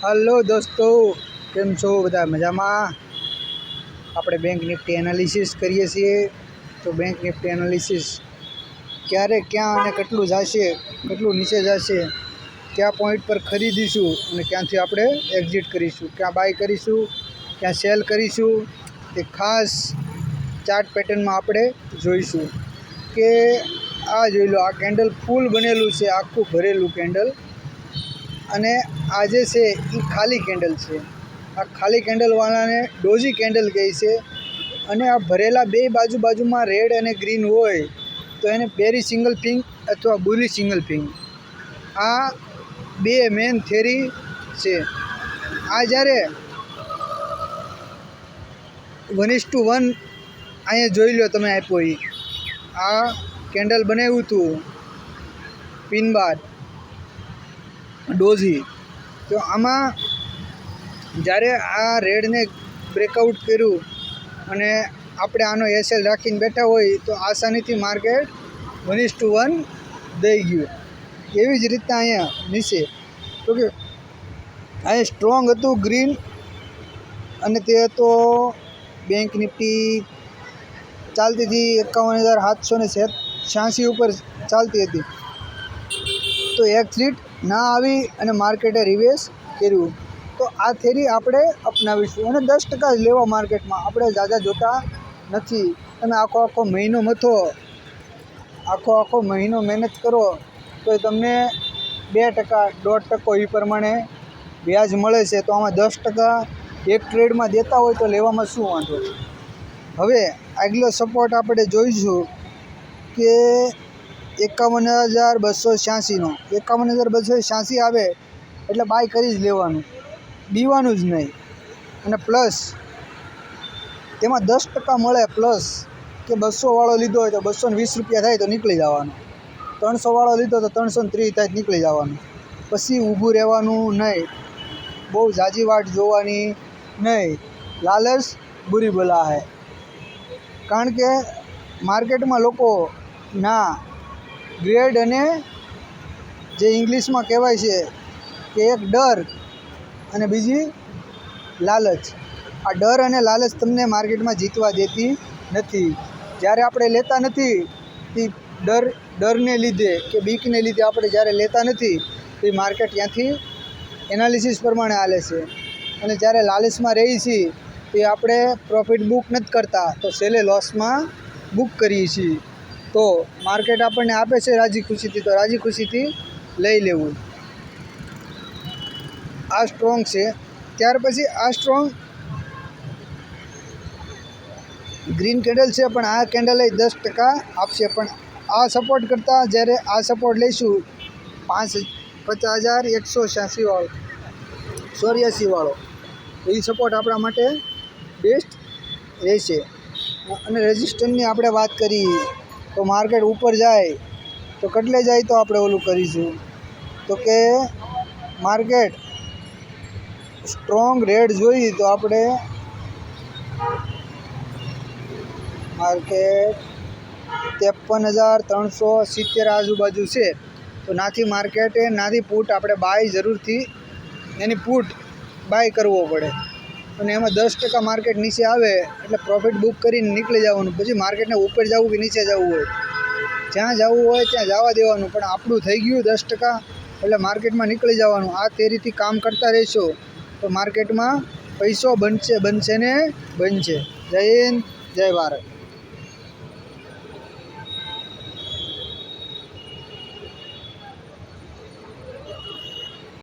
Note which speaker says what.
Speaker 1: Hello દોસ્તો, કેમ છો બધા? મજામાં? આપણે બેંક નિફ્ટી એનાલિસિસ કરીએ છીએ. તો બેંક નિફ્ટી એનાલિસિસ ક્યારે, ક્યાં અને કેટલું જશે, કેટલું નીચે જશે, કયા પોઈન્ટ પર ખરીદીશું અને ક્યાંથી આપણે એક્ઝિટ કરીશું, ક્યાં બાય કરીશું, ક્યાં સેલ કરીશું, એ ખાસ ચાર્ટ પેટર્નમાં આપણે જોઈશું. કે આ જોઈ લો, આ કેન્ડલ ફૂલ બનેલું છે, આખું ભરેલું કેન્ડલ. અને આ જે છે એ ખાલી કેન્ડલ છે. આ ખાલી કેન્ડલવાળાને ડોજી કેન્ડલ કહે છે. અને આ ભરેલા બે બાજુમાં રેડ અને ગ્રીન હોય તો એને બેરી સિંગલ પિંગ અથવા બુલી સિંગલ પિંગ, આ બે મેન થિયરી છે. આ જ્યારે 1:1 અહીંયા જોઈ લો તમે, આપ્યો એ આ કેન્ડલ બનાવ્યું હતું પિન બાર ડોઝી. તો આમાં જ્યારે આ રેડને બ્રેકઆઉટ કર્યું અને આપણે આનો એસએલ રાખીને બેઠા હોય તો આસાનીથી માર્કેટ 1:1 દઈ ગયું. એવી જ રીતના અહીંયા નીચે તો કે અહીંયા સ્ટ્રોંગ હતું ગ્રીન, અને તે હતો બેંક નિફ્ટી ચાલતી હતી 51,786 ઉપર ચાલતી હતી. તો એક્ઝિટ ના આવી અને માર્કેટે રિવેસ કર્યું. તો આ થિયરી આપણે અપનાવીશું અને 10% જ લેવા માર્કેટમાં. આપણે ઝાઝા જોતા નથી. તમે આખો મહિનો મથો, આખો મહિનો મહેનત કરો તો તમને 2%, 1.5% એ પ્રમાણે વ્યાજ મળે છે. તો આમાં 10% એક ટ્રેડમાં દેતા હોય તો લેવામાં શું વાંધો? હવે આગલો સપોર્ટ આપણે જોઈશું કે 51,286નો. 51,286 આવે એટલે બાય કરી જ લેવાનું, બીવાનું જ નહીં. અને પ્લસ તેમાં 10% મળે, પ્લસ કે 200 લીધો હોય તો 220 રૂપિયા થાય તો નીકળી જવાનું, 300 લીધો તો 330 થાય તો નીકળી જવાનું. પછી ઊભું રહેવાનું નહીં, બહુ ઝાઝી વાટ જોવાની નહીં. લાલચ બુરી બલા હૈ. કારણ કે માર્કેટમાં લોકો ના ગ્રેડ અને જે ઇંગ્લિશમાં કહેવાય છે કે એક ડર અને બીજી લાલચ. આ ડર અને લાલચ તમને માર્કેટમાં જીતવા દેતી નથી. જ્યારે આપણે લેતા નથી એ ડરને લીધે કે બીકને લીધે આપણે જ્યારે લેતા નથી તો એ માર્કેટ ત્યાંથી એનાલિસિસ પ્રમાણે હાલે છે. અને જ્યારે લાલચમાં રહી છીએ તો આપણે પ્રોફિટ બુક નથી કરતા, તો સેલે લોસમાં બુક કરીએ છીએ. તો માર્કેટ આપણને આપે છે રાજી ખુશીથી, તો રાજી ખુશીથી લઈ લેવું. આ સ્ટ્રોંગ છે. ત્યાર પછી આ સ્ટ્રોંગ ગ્રીન કેન્ડલ છે, પણ આ કેન્ડલ 10% આપશે. પણ આ સપોર્ટ કરતાં જ્યારે આ સપોર્ટ લઈશું 50,186 વાળો, તો એ સપોર્ટ આપણા માટે બેસ્ટ રહેશે. અને રેઝિસ્ટન્સની આપણે વાત કરીએ તો માર્કેટ ઉપર જાય તો કેટલે જાય તો આપણે ઓલું કરીશું. તો કે માર્કેટ સ્ટ્રોંગ રેડ જોઈએ તો આપણે માર્કેટ 53,370 આજુબાજુ છે. તો નાથી માર્કેટે નાથી પુટ આપણે બાય જરૂરથી એની પુટ બાય કરવો પડે. અને એમાં 10% માર્કેટ નીચે આવે એટલે પ્રોફિટ બુક કરીને નીકળી જવાનું. પછી માર્કેટને ઉપર જવું કે નીચે જવું હોય, જ્યાં જવું હોય ત્યાં જવા દેવાનું. પણ આપણું થઈ ગયું 10% એટલે માર્કેટમાં નીકળી જવાનું. આ થિયરીથી કામ કરતા રહેશો તો માર્કેટમાં પૈસો બનશે ને બનશે. જય હિન્દ, જય ભારત.